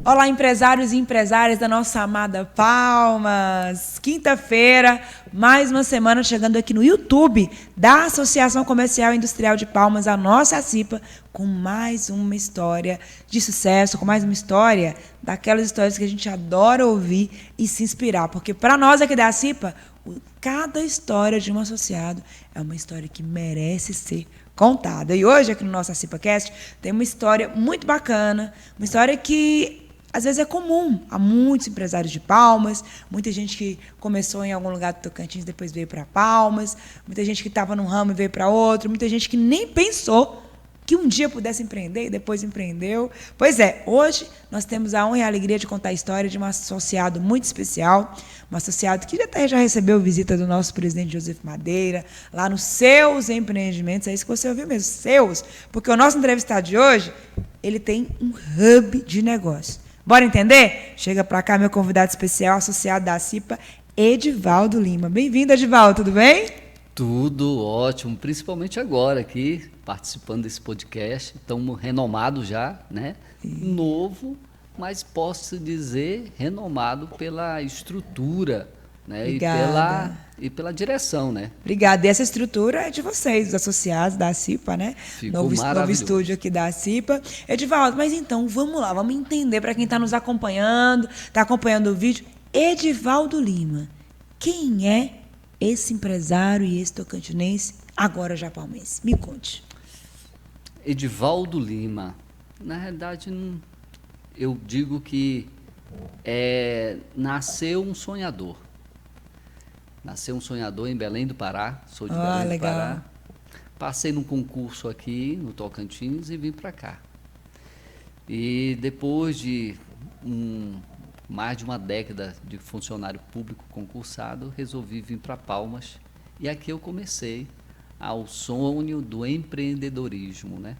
Olá, empresários e empresárias da nossa amada Palmas. Quinta-feira, mais uma semana chegando aqui no YouTube da Associação Comercial e Industrial de Palmas, a nossa ACIPA, com mais uma história de sucesso, com mais uma história daquelas histórias que a gente adora ouvir e se inspirar. Porque para nós aqui da ACIPA, cada história de um associado é uma história que merece ser contada. E hoje, aqui no nosso ACIPAcast, tem uma história muito bacana, uma história que às vezes é comum a muitos empresários de Palmas, muita gente que começou em algum lugar do Tocantins, depois veio para Palmas, muita gente que estava num ramo e veio para outro, muita gente que nem pensou que um dia pudesse empreender e depois empreendeu. Pois é, hoje nós temos a honra e a alegria de contar a história de um associado muito especial, um associado que até já recebeu visita do nosso presidente Joseph Madeira, lá nos seus empreendimentos, é isso que você ouviu mesmo, seus, porque o nosso entrevistado de hoje, ele tem um hub de negócio. Bora entender? Chega para cá meu convidado especial, associado da ACIPA, Edivaldo Lima. Bem-vindo, Edivaldo, tudo bem? Tudo ótimo, principalmente agora aqui, participando desse podcast. Estamos renomados já, né? Novo, mas posso dizer renomado pela estrutura, né? E pela direção, né? Obrigada. E essa estrutura é de vocês, os associados da ACIPA, né? Ficou Novo estúdio aqui da ACIPA. Edivaldo, mas então, vamos lá, vamos entender para quem está nos acompanhando, está acompanhando o vídeo. Edivaldo Lima, quem é esse empresário e esse tocantinense, agora já palmense? Me conte. Edivaldo Lima, na realidade, eu digo que nasceu um sonhador. Nasceu um sonhador em Belém do Pará, sou de Belém do Pará. Passei num concurso aqui no Tocantins e vim para cá. E depois de mais de uma década de funcionário público concursado, resolvi vir para Palmas. E aqui eu comecei ao sonho do empreendedorismo, né?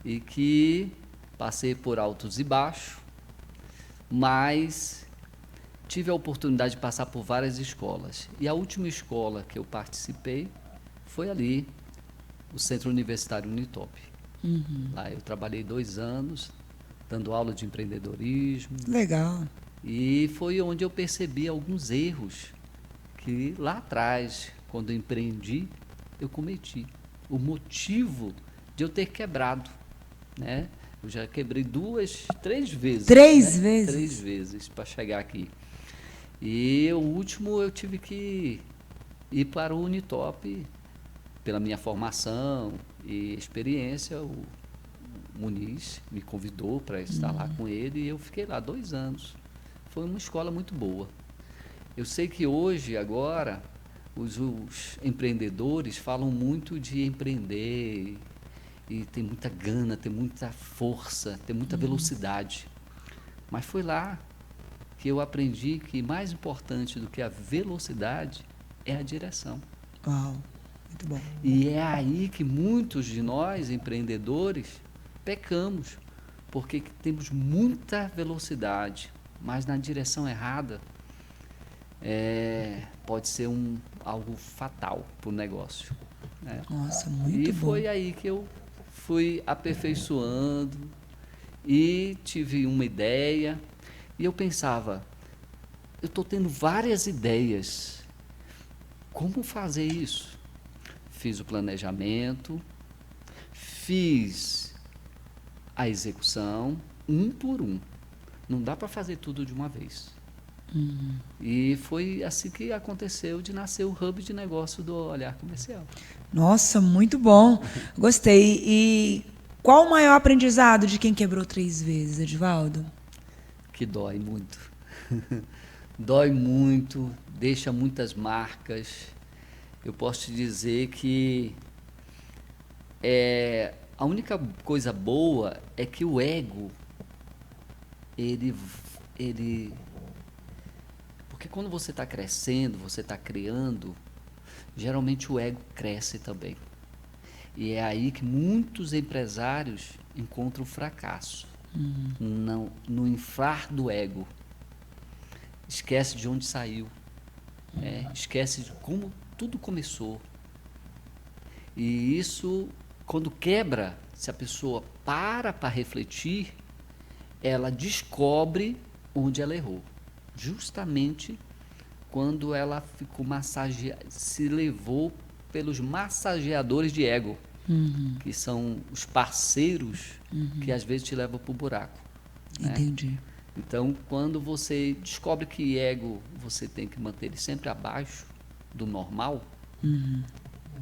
E que passei por altos e baixos, mas tive a oportunidade de passar por várias escolas. E a última escola que eu participei foi ali, o Centro Universitário Unitop. Lá eu trabalhei 2 anos, dando aula de empreendedorismo. Legal. E foi onde eu percebi alguns erros que lá atrás, quando eu empreendi, eu cometi. O motivo de eu ter quebrado, né? Eu já quebrei 3 vezes. 3 né? vezes? 3 vezes para chegar aqui. E o último eu tive que ir para o Unitop, pela minha formação e experiência. O Muniz me convidou para estar lá com ele e eu fiquei lá 2 anos. Foi uma escola muito boa. Eu sei que hoje, agora, os empreendedores falam muito de empreender e tem muita gana, tem muita força, tem muita velocidade. Mas foi lá que eu aprendi que mais importante do que a velocidade é a direção. Uau, muito bom. E é aí que muitos de nós, empreendedores, pecamos, porque temos muita velocidade, mas na direção errada pode ser algo fatal para o negócio. Né? Nossa, muito bom. E foi aí que eu fui aperfeiçoando e tive uma ideia. E eu pensava, eu estou tendo várias ideias, como fazer isso? Fiz o planejamento, fiz a execução, um por um. Não dá para fazer tudo de uma vez. E foi assim que aconteceu de nascer o hub de negócio do Olhar Comercial. Nossa, muito bom. Gostei. E qual o maior aprendizado de quem quebrou 3 vezes, Edivaldo? Que dói muito. Dói muito, deixa muitas marcas. Eu posso te dizer que a única coisa boa é que o ego, porque quando você está crescendo, você está criando, geralmente o ego cresce também. E é aí que muitos empresários encontram fracasso. No inflar do ego. Esquece de onde saiu. Esquece de como tudo começou. E isso, quando quebra, se a pessoa para refletir, ela descobre onde ela errou. Justamente quando ela ficou se levou pelos massageadores de ego, que são os parceiros que às vezes te levam para o buraco. Né? Entendi. Então, quando você descobre que ego você tem que manter ele sempre abaixo do normal,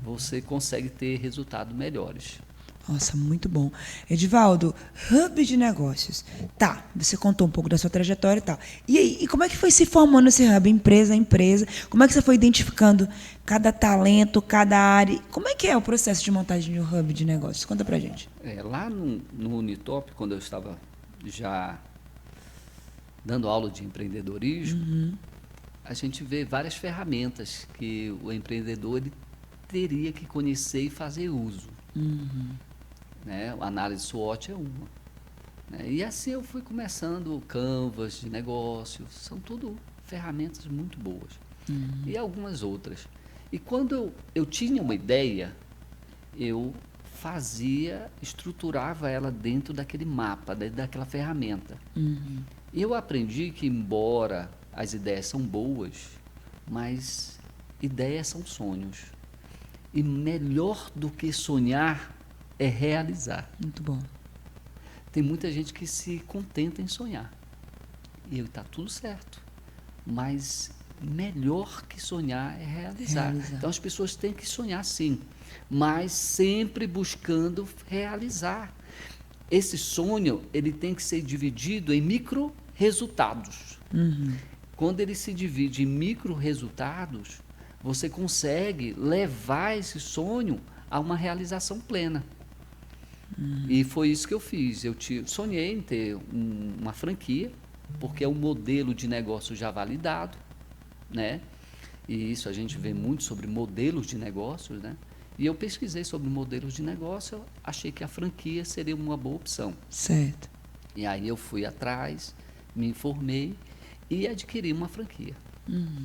você consegue ter resultados melhores. Nossa, muito bom. Edivaldo, hub de negócios. Tá, você contou um pouco da sua trajetória e tal. E aí, e como é que foi se formando esse hub, empresa a empresa? Como é que você foi identificando cada talento, cada área? Como é que é o processo de montagem de um hub de negócios? Conta pra gente. Lá no Unitop, quando eu estava já dando aula de empreendedorismo, a gente vê várias ferramentas que o empreendedor ele teria que conhecer e fazer uso. Né? A análise SWOT é uma. Né? E assim eu fui começando canvas de negócio, são tudo ferramentas muito boas. E algumas outras. E quando eu tinha uma ideia, eu estruturava ela dentro daquele mapa, dentro daquela ferramenta. E eu aprendi que, embora as ideias são boas, mas ideias são sonhos. E melhor do que sonhar é realizar. Muito bom. Tem muita gente que se contenta em sonhar. E está tudo certo. Mas melhor que sonhar é realizar. Então as pessoas têm que sonhar sim, mas sempre buscando realizar. Esse sonho ele tem que ser dividido em micro resultados. Quando ele se divide em micro resultados, você consegue levar esse sonho a uma realização plena. E foi isso que eu fiz. Eu sonhei em ter uma franquia, porque é um modelo de negócio já validado, né? E isso a gente vê muito sobre modelos de negócios, né? E eu pesquisei sobre modelos de negócio, eu achei que a franquia seria uma boa opção. Certo. E aí eu fui atrás, me informei e adquiri uma franquia.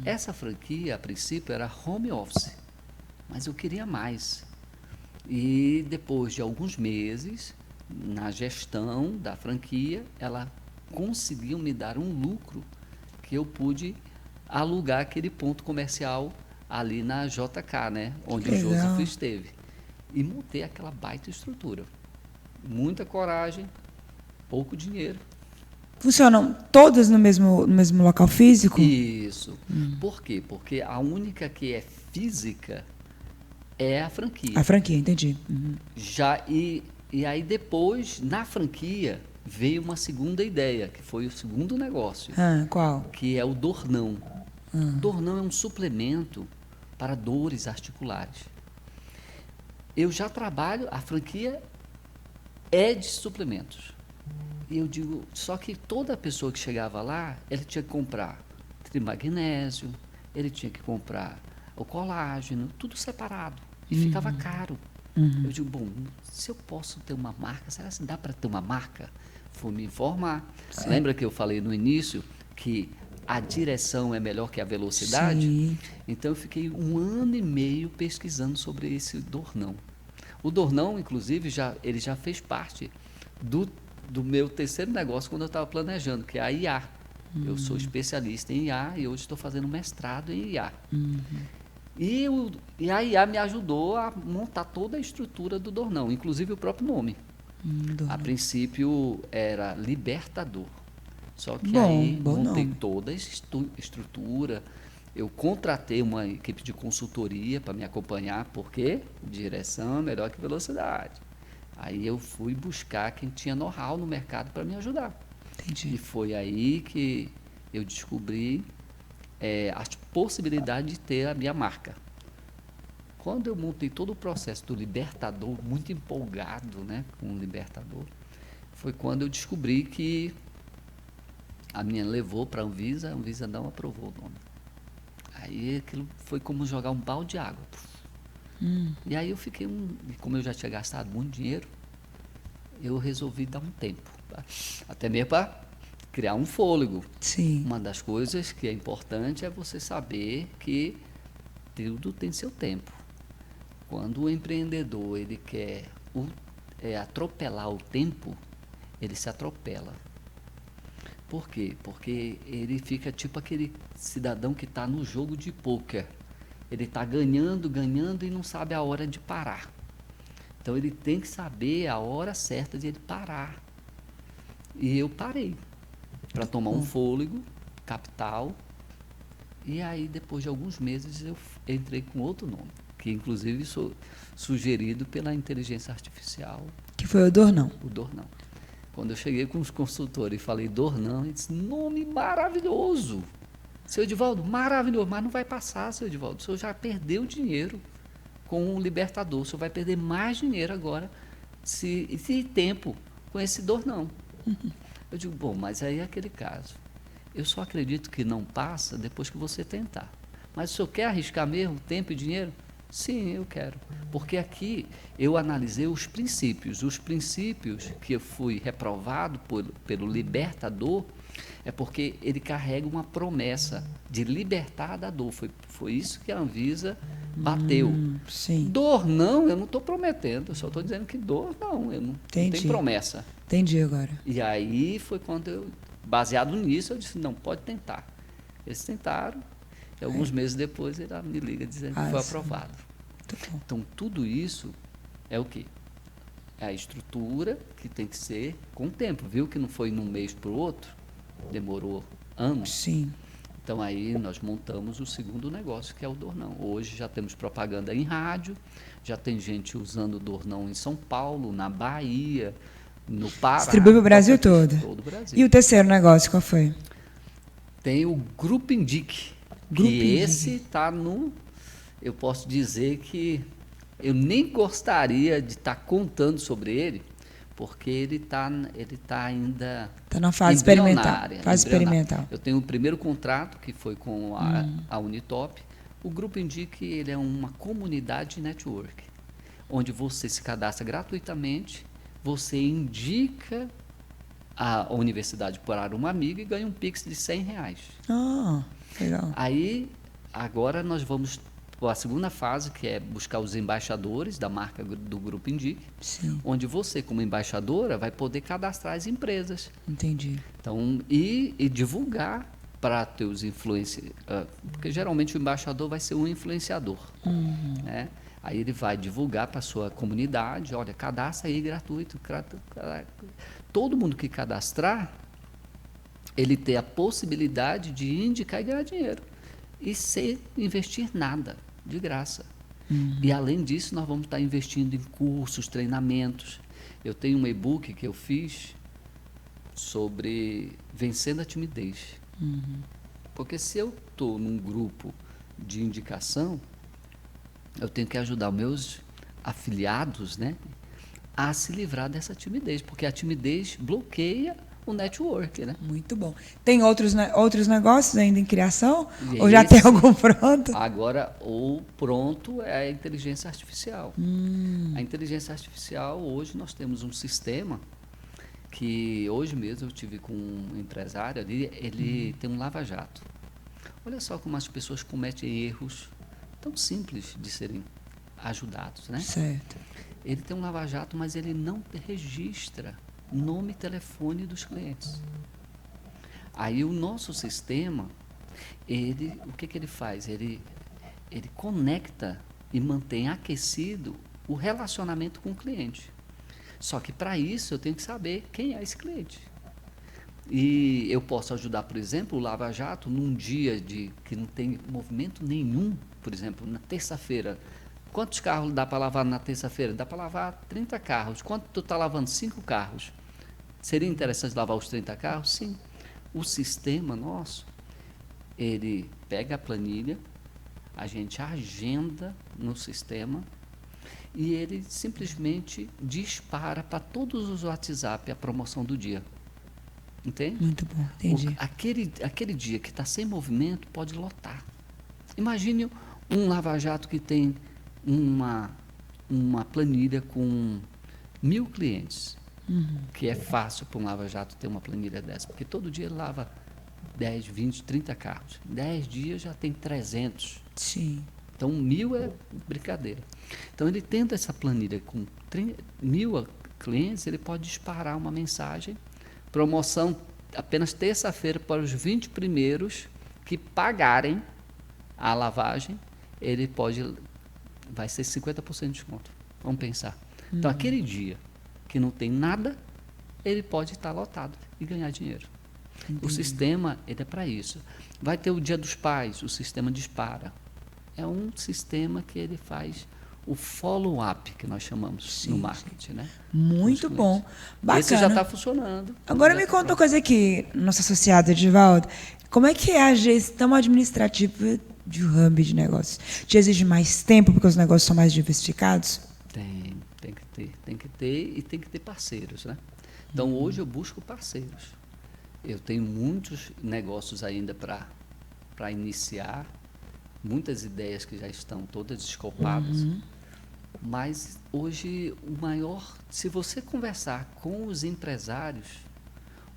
Essa franquia, a princípio, era home office, mas eu queria mais. E depois de alguns meses, na gestão da franquia, ela conseguiu me dar um lucro que eu pude alugar aquele ponto comercial ali na JK, né? Onde o Joseph esteve. E montei aquela baita estrutura. Muita coragem, pouco dinheiro. Funcionam todas no mesmo local físico? Isso. Por quê? Porque a única que é física é a franquia. A franquia, entendi. E aí depois, na franquia, veio uma segunda ideia, que foi o segundo negócio. Qual? Que é o Dornão. Dornão é um suplemento para dores articulares. Eu já trabalho, a franquia é de suplementos. E eu digo, só que toda pessoa que chegava lá, ele tinha que comprar trimagnésio, ele tinha que comprar o colágeno, tudo separado. E ficava caro. Eu digo, bom, se eu posso ter uma marca, será que dá para ter uma marca? Fui me informar. Sim. Lembra que eu falei no início que a direção é melhor que a velocidade? Sim. Então eu fiquei 1 ano e meio pesquisando sobre esse Dornão. O Dornão, inclusive, ele já fez parte do meu terceiro negócio quando eu estava planejando, que é a IA. Eu sou especialista em IA e hoje estou fazendo mestrado em IA. E a IA me ajudou a montar toda a estrutura do Dornão, inclusive o próprio nome. A princípio era Libertador. Só que aí montei toda a estrutura. Eu contratei uma equipe de consultoria para me acompanhar, porque direção é melhor que velocidade. Aí eu fui buscar quem tinha know-how no mercado para me ajudar. Entendi. E foi aí que eu descobri a possibilidade de ter a minha marca. Quando eu montei todo o processo do Libertador, muito empolgado, né, com o Libertador, foi quando eu descobri que a minha levou para a Anvisa não aprovou o nome. Aí aquilo foi como jogar um balde de água. E aí eu fiquei, como eu já tinha gastado muito dinheiro, eu resolvi dar um tempo, tá? Até mesmo para criar um fôlego. Sim. Uma das coisas que é importante é você saber que tudo tem seu tempo. Quando o empreendedor ele quer atropelar o tempo, ele se atropela. Por quê? Porque ele fica tipo aquele cidadão que está no jogo de pôquer. Ele está ganhando, ganhando e não sabe a hora de parar. Então ele tem que saber a hora certa de ele parar. E eu parei para tomar um fôlego, capital. E aí, depois de alguns meses, eu entrei com outro nome, que inclusive sou sugerido pela inteligência artificial. Que foi o Dornão. O Dornão. Quando eu cheguei com os consultores e falei Dornão, ele disse, nome maravilhoso. Seu Edivaldo, maravilhoso, mas não vai passar, seu Edivaldo. O senhor já perdeu dinheiro com o Libertador. O senhor vai perder mais dinheiro agora, se tempo, com esse Dornão. Eu digo, bom, mas aí é aquele caso. Eu só acredito que não passa depois que você tentar. Mas o senhor quer arriscar mesmo tempo e dinheiro? Sim, eu quero. Porque aqui eu analisei os princípios. Os princípios que eu fui reprovado pelo Libertador é porque ele carrega uma promessa de libertar da dor. Foi isso que a Anvisa bateu. Sim. Dor não, eu não estou prometendo. Eu só estou dizendo que dor não, eu não tem promessa. Entendi agora. E aí foi quando eu, baseado nisso, eu disse, não, pode tentar. Eles tentaram, e alguns meses depois ele me liga dizendo que foi aprovado. Então, tudo isso é o quê? É a estrutura que tem que ser com o tempo. Viu que não foi de um mês para o outro? Demorou anos. Sim. Então, aí nós montamos o segundo negócio, que é o Dornão. Hoje já temos propaganda em rádio, já tem gente usando o Dornão em São Paulo, na Bahia, no Pará. Distribui para o Brasil todo? Todo o Brasil. E o terceiro negócio, qual foi? Tem o Grupo Indique. Esse está no... Eu posso dizer que eu nem gostaria de estar contando sobre ele, porque ele tá ainda... Está na fase experimental. Eu tenho o primeiro contrato, que foi com a Unitop. O Grupo Indique, ele é uma comunidade network, onde você se cadastra gratuitamente, você indica a universidade para uma amiga e ganha um Pix de R$100. Ah, legal. Aí, agora nós vamos para a segunda fase, que é buscar os embaixadores da marca do Grupo Indique, Sim. onde você, como embaixadora, vai poder cadastrar as empresas. Entendi. Então, e divulgar para teus influenciadores, porque geralmente o embaixador vai ser um influenciador, né? Aí ele vai divulgar para a sua comunidade, olha, cadastra aí gratuito. Todo mundo que cadastrar, ele tem a possibilidade de indicar e ganhar dinheiro. E sem investir nada, de graça. E além disso, nós vamos estar investindo em cursos, treinamentos. Eu tenho um e-book que eu fiz sobre vencendo a timidez. Porque se eu estou num grupo de indicação, eu tenho que ajudar os meus afiliados, né, a se livrar dessa timidez, porque a timidez bloqueia o network, né? Muito bom. Tem outros negócios ainda em criação? Ou já tem algum pronto? Agora, o pronto é a inteligência artificial. A inteligência artificial, hoje nós temos um sistema que hoje mesmo eu tive com um empresário ali, ele tem um lava-jato. Olha só como as pessoas cometem erros tão simples de serem ajudados, né? Certo. Ele tem um lava-jato, mas ele não registra nome e telefone dos clientes. Aí o nosso sistema, o que ele faz? Ele conecta e mantém aquecido o relacionamento com o cliente. Só que para isso eu tenho que saber quem é esse cliente. E eu posso ajudar, por exemplo, o Lava Jato num dia que não tem movimento nenhum, por exemplo, na terça-feira. Quantos carros dá para lavar na terça-feira? Dá para lavar 30 carros. Quanto tu está lavando? 5 carros. Seria interessante lavar os 30 carros? Sim. O sistema nosso, ele pega a planilha, a gente agenda no sistema e ele simplesmente dispara para todos os WhatsApp a promoção do dia. Entende? Muito bom, entendi. Aquele dia que está sem movimento pode lotar. Imagine um lava-jato que tem uma planilha com 1000 clientes. Que é fácil para um lava-jato ter uma planilha dessa, porque todo dia ele lava 10, 20, 30 carros. Em 10 dias já tem 300. Sim. Então, 1000 é brincadeira. Então, ele tendo essa planilha com 1000 clientes, ele pode disparar uma mensagem, promoção apenas terça-feira para os 20 primeiros que pagarem a lavagem, vai ser 50% de desconto. Vamos pensar. Então, aquele dia que não tem nada, ele pode estar lotado e ganhar dinheiro. Entendi. O sistema, ele é para isso. Vai ter o Dia dos Pais, o sistema dispara. É um sistema que ele faz o follow-up, que nós chamamos no marketing. Né? Muito bom. Bacana. Esse já está funcionando. Agora me conta uma coisa aqui, nosso associado Edivaldo. Como é que é a gestão administrativa de um hub de negócios? Te exige mais tempo porque os negócios são mais diversificados? Tem que ter e tem que ter parceiros, né? Então, hoje eu busco parceiros. Eu tenho muitos negócios ainda para iniciar, muitas ideias que já estão todas escopadas, mas hoje se você conversar com os empresários,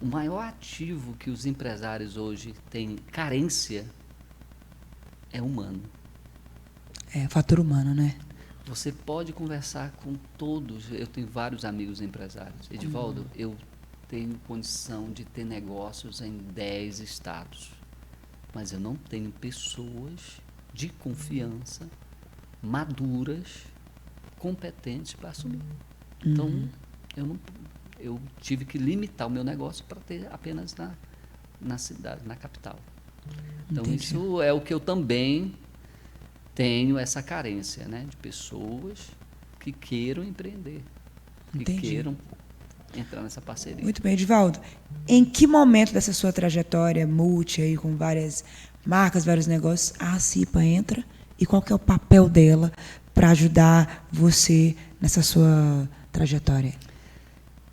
o maior ativo que os empresários hoje têm carência é humano. É, fator humano, né? Você pode conversar com todos. Eu tenho vários amigos empresários. Edivaldo, eu tenho condição de ter negócios em 10 estados, mas eu não tenho pessoas de confiança, maduras, competentes para assumir. Então, eu tive que limitar o meu negócio para ter apenas na cidade, na capital. Então, entendi. Isso é o que eu também tenho, essa carência, né, de pessoas que queiram empreender, que queiram entrar nessa parceria. Muito bem, Edivaldo. Em que momento dessa sua trajetória multi, aí, com várias marcas, vários negócios, a CIPA entra e qual que é o papel dela para ajudar você nessa sua trajetória?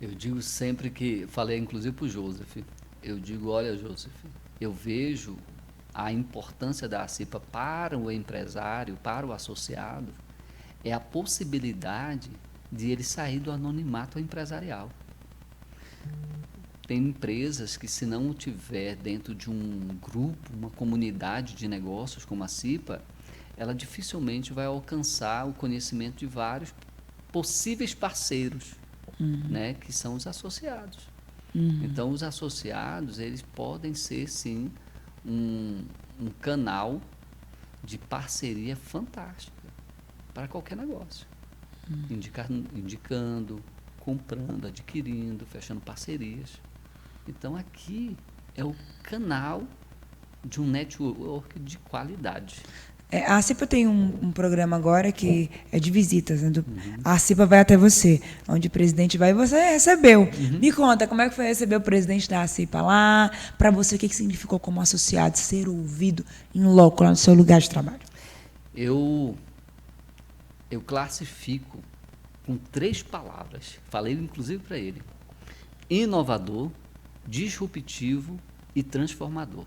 Eu digo sempre que, falei inclusive para o Joseph, eu digo, olha, Joseph, eu vejo a importância da CIPA para o empresário, para o associado, é a possibilidade de ele sair do anonimato empresarial. Tem empresas que, se não tiver dentro de um grupo, uma comunidade de negócios como a CIPA, ela dificilmente vai alcançar o conhecimento de vários possíveis parceiros, né, que são os associados. Então, os associados, eles podem ser, sim, um canal de parceria fantástica para qualquer negócio. Indicando, comprando, adquirindo, fechando parcerias. Então, aqui é o canal de um network de qualidade. A CIPA tem um programa agora que é de visitas. Né? A CIPA vai até você, onde o presidente vai e você recebeu. Me conta, como é que foi receber o presidente da CIPA lá? Para você, o que significou como associado ser ouvido em loco, lá no seu lugar de trabalho? Eu classifico com 3 palavras. Falei, inclusive, para ele. Inovador, disruptivo e transformador.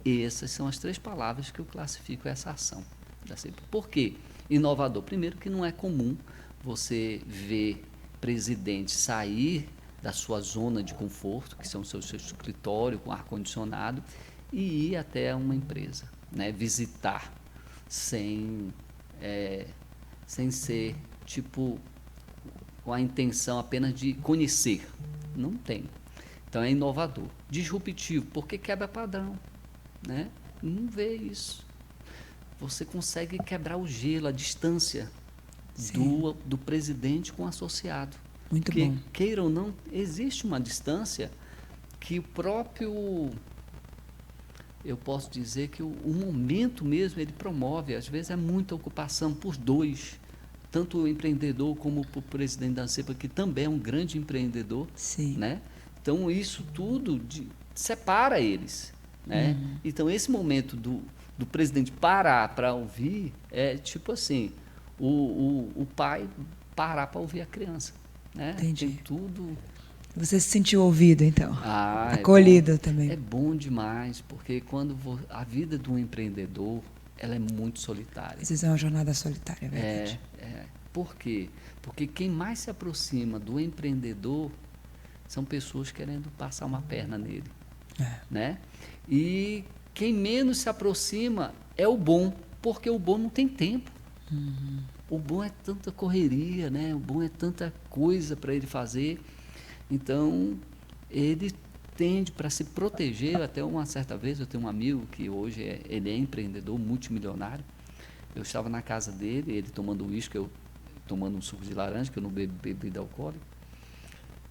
E essas são as 3 palavras que eu classifico essa ação da CIPA. Por quê? Inovador. Primeiro, que não é comum você ver presidente sair da sua zona de conforto, que são o seu escritório com ar-condicionado, e ir até uma empresa, né? Visitar sem ser, tipo, com a intenção apenas de conhecer. Não tem. Então, é inovador. Disruptivo, porque quebra padrão. Né? Não vê isso. Você consegue quebrar o gelo, a distância do presidente com o associado. Muito bom. Queira ou não, existe uma distância que o próprio, eu posso dizer que o momento mesmo ele promove. Às vezes é muita ocupação por 2, tanto o empreendedor como o presidente da CIPA, que também é um grande empreendedor. Sim. Né? Então, isso tudo separa eles. Né? Então, esse momento do presidente parar para ouvir é tipo assim, o pai parar para ouvir a criança. Né? Entendi. Tem tudo. Você se sentiu ouvido, então? Acolhido também. É bom demais, porque quando a vida do empreendedor, ela é muito solitária. Às vezes é uma jornada solitária, é verdade. Por quê? Porque quem mais se aproxima do empreendedor são pessoas querendo passar uma perna nele. Né? E quem menos se aproxima é o bom, porque o bom não tem tempo. O bom é tanta correria, né? O bom é tanta coisa para ele fazer. Então, ele entende para se proteger. Até uma certa vez eu tenho um amigo que hoje ele é empreendedor multimilionário. Eu estava na casa dele, ele tomando uísque, eu tomando um suco de laranja, que eu não bebo bebida alcoólica.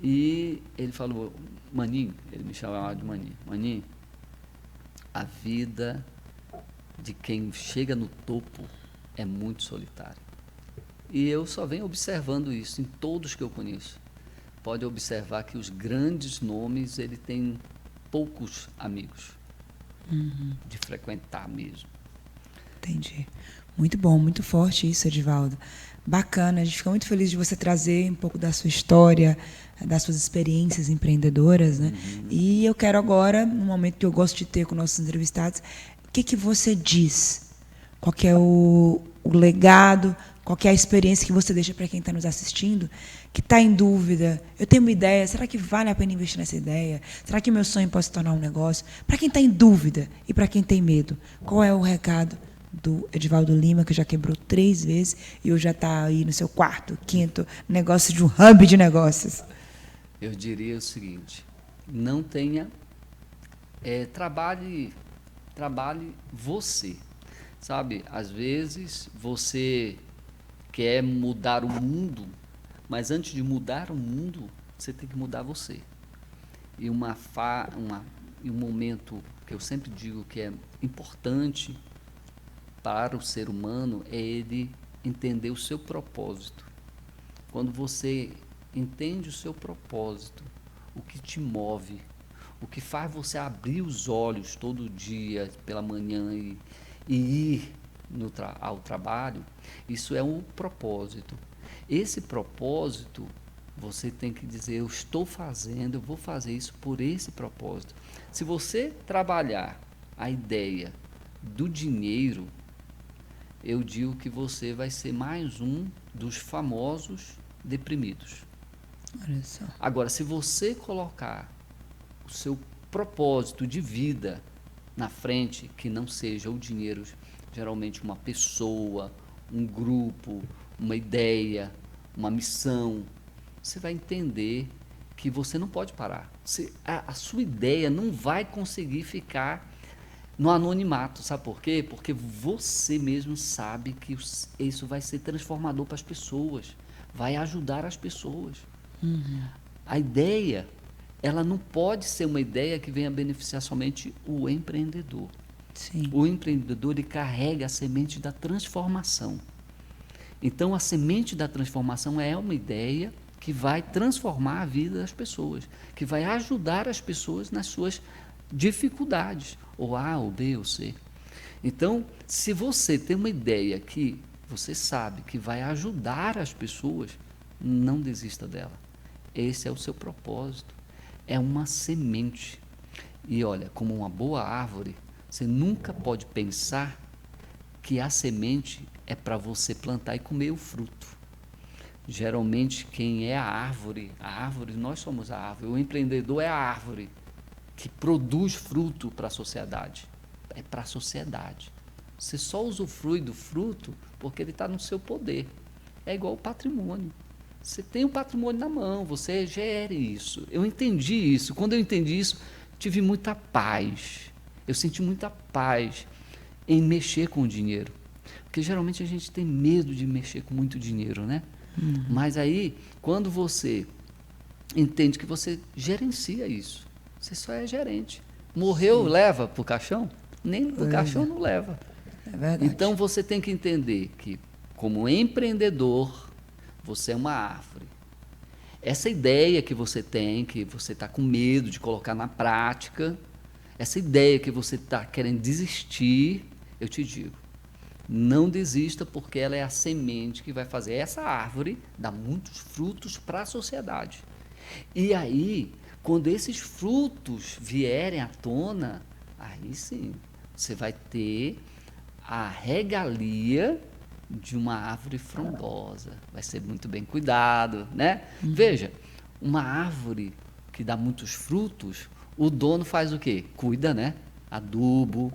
E ele falou, Maninho, ele me chamava de Maninho, Maninho, a vida de quem chega no topo é muito solitária. E eu só venho observando isso em todos que eu conheço. Pode observar que os grandes nomes, ele tem poucos amigos de frequentar mesmo. Entendi. Muito bom, muito forte isso, Edivaldo. Bacana, a gente fica muito feliz de você trazer um pouco da sua história, das suas experiências empreendedoras, né? E eu quero agora, no momento que eu gosto de ter com nossos entrevistados, o que você diz? Qual que é o legado, qual que é a experiência que você deixa para quem está nos assistindo, que está em dúvida? Eu tenho uma ideia, será que vale a pena investir nessa ideia? Será que meu sonho pode se tornar um negócio? Para quem está em dúvida e para quem tem medo, qual é o recado do Edivaldo Lima, que já quebrou 3 vezes e hoje já está aí no seu 4º, 5º negócio de um hub de negócios? Eu diria o seguinte, não tenha, trabalhe você, sabe? Às vezes você quer mudar o mundo, mas antes de mudar o mundo, você tem que mudar você. E um momento que eu sempre digo que é importante para o ser humano é ele entender o seu propósito. Quando você entende o seu propósito, o que te move, o que faz você abrir os olhos todo dia pela manhã e ir ao trabalho, isso é um propósito. Esse propósito, você tem que dizer, eu estou fazendo, eu vou fazer isso por esse propósito. Se você trabalhar a ideia do dinheiro, eu digo que você vai ser mais um dos famosos deprimidos. Olha só. Agora, se você colocar o seu propósito de vida na frente, que não seja o dinheiro, geralmente uma pessoa, um grupo, uma ideia, uma missão, você vai entender que você não pode parar. A sua ideia não vai conseguir ficar no anonimato, sabe por quê? Porque você mesmo sabe que isso vai ser transformador para as pessoas, vai ajudar as pessoas. A ideia, ela não pode ser uma ideia que venha beneficiar somente o empreendedor. Sim. O empreendedor, ele carrega a semente da transformação. Então, a semente da transformação é uma ideia que vai transformar a vida das pessoas, que vai ajudar as pessoas nas suas dificuldades, ou A, ou B, ou C. Então, se você tem uma ideia que você sabe que vai ajudar as pessoas, não desista dela. Esse é o seu propósito. É uma semente. E olha, como uma boa árvore, você nunca pode pensar que a semente é para você plantar e comer o fruto. Geralmente, quem é a árvore, nós somos a árvore, o empreendedor é a árvore que produz fruto para a sociedade. É para a sociedade. Você só usufrui do fruto porque ele está no seu poder. É igual o patrimônio. Você tem o patrimônio na mão, você gere isso. Eu entendi isso. Quando eu entendi isso, tive muita paz. Eu senti muita paz em mexer com o dinheiro. Porque geralmente a gente tem medo de mexer com muito dinheiro, né? Mas aí, quando você entende que você gerencia isso, você só é gerente. Morreu, leva para o caixão? Nem para o caixão não leva. É verdade. Então, você tem que entender que, como empreendedor, você é uma árvore. Essa ideia que você tem, que você está com medo de colocar na prática, essa ideia que você está querendo desistir, eu te digo, não desista, porque ela é a semente que vai fazer essa árvore dar muitos frutos para a sociedade. E aí, quando esses frutos vierem à tona, aí sim, você vai ter a regalia de uma árvore frondosa. Vai ser muito bem cuidado, né? Veja, uma árvore que dá muitos frutos, o dono faz o quê? Cuida, né? Adubo,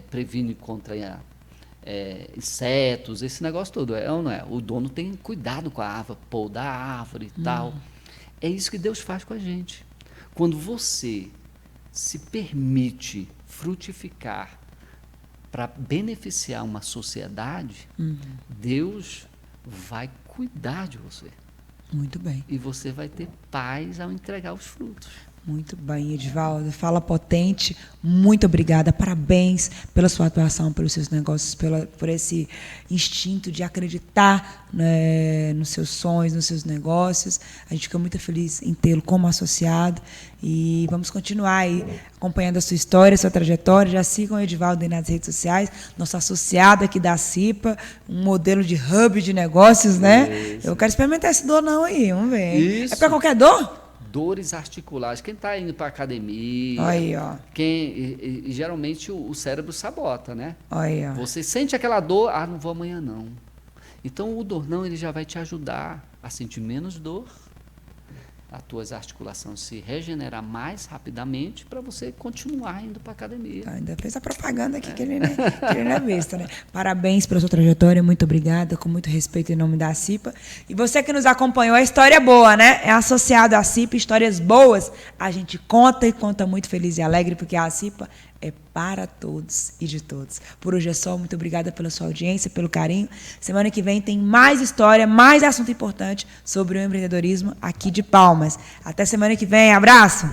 previne contra insetos, esse negócio todo, é ou não é? O dono tem cuidado com a árvore, podar a árvore e tal. É isso que Deus faz com a gente. Quando você se permite frutificar para beneficiar uma sociedade, Deus vai cuidar de você. Muito bem. E você vai ter paz ao entregar os frutos. Muito bem, Edivaldo. Fala potente. Muito obrigada. Parabéns pela sua atuação, pelos seus negócios, por esse instinto de acreditar, né, nos seus sonhos, nos seus negócios. A gente fica muito feliz em tê-lo como associado. E vamos continuar aí acompanhando a sua história, a sua trajetória. Já sigam o Edivaldo aí nas redes sociais, nosso associado aqui da CIPA, um modelo de hub de negócios, né? Isso. Eu quero experimentar esse dor não aí, vamos ver. Isso. É para qualquer dor? Dores articulares. Quem está indo para academia, aí, ó. E geralmente o cérebro sabota, né? Aí, ó. Você sente aquela dor, não vou amanhã não. Então o dor não, ele já vai te ajudar a sentir menos dor, as tuas articulações se regenerar mais rapidamente para você continuar indo para a academia. Ainda fez a propaganda aqui que ele não é besta, né? Parabéns pela sua trajetória, muito obrigada, com muito respeito em nome da CIPA. E você que nos acompanhou, a história boa, né? É associado à CIPA, histórias boas, a gente conta e conta muito feliz e alegre, porque a CIPA é para todos e de todos. Por hoje é só, muito obrigada pela sua audiência, pelo carinho. Semana que vem tem mais história, mais assunto importante sobre o empreendedorismo aqui de Palmas. Até semana que vem, abraço!